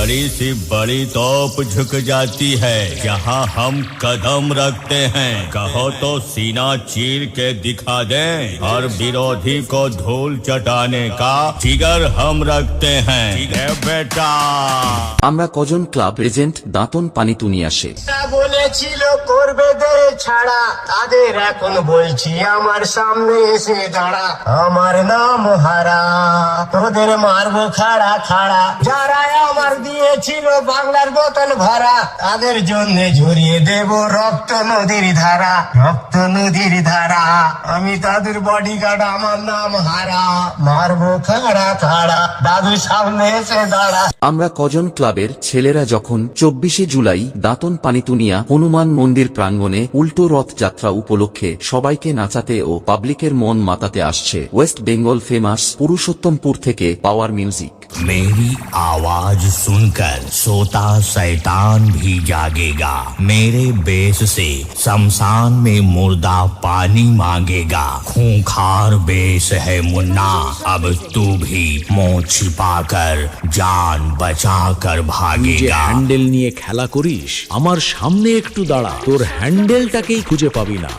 बड़ी सी बड़ी तोप झुक जाती है जहाँ हम कदम रखते हैं। कहो तो सीना चीर के दिखा दें और विरोधी को धूल चटाने का जिगर हम रखते हैं। बेटा আমরা কজন ক্লাব এজেন্ট দাঁতন পানি তুনি আসে। বলেছিল করবে দে ছাড়া, তাদের এখন বলছি আমার সামনে এসে দাঁড়া। আমার নাম হারা, তোদের মারবো খাড়া খাড়া। যারা আমার দিয়েছিল বাংলার বোতল ভরা, তাদের জন্য ঝরিয়ে দেব রক্ত নদীর ধারা, রক্ত নদীর ধারা। আমি তাদের বডিগার্ড, আমার নাম হারা, মারবো খাড়া খাড়া। দাদু সামনে এসে দাঁড়া। আমরা কজন ক্লাবের ছেলেরা যখন 24শে জুলাই দাঁতন পানিতুনিয়া হনুমান মন্দির প্রাঙ্গণে উল্টো রথ যাত্রা উপলক্ষে সবাইকে নাচাতে ও পাবলিকের মন মাতাতে আসছে ওয়েস্ট বেঙ্গল ফেমাস পুরুষোত্তমপুর থেকে পাওয়ার মিউজিক। मेरी आवाज सुनकर सोता शैतान भी जागेगा। मेरे बेस से शमशान में मुर्दा पानी मांगेगा। खूंखार बेस है मुन्ना, अब तू भी मुंह छिपाकर जान बचाकर भागेगा। হ্যান্ডেল নিয়ে খেলা করিস, আমার সামনে একটু দাঁড়া, তোর হ্যান্ডেলটাকেই খুঁজে পাবি না।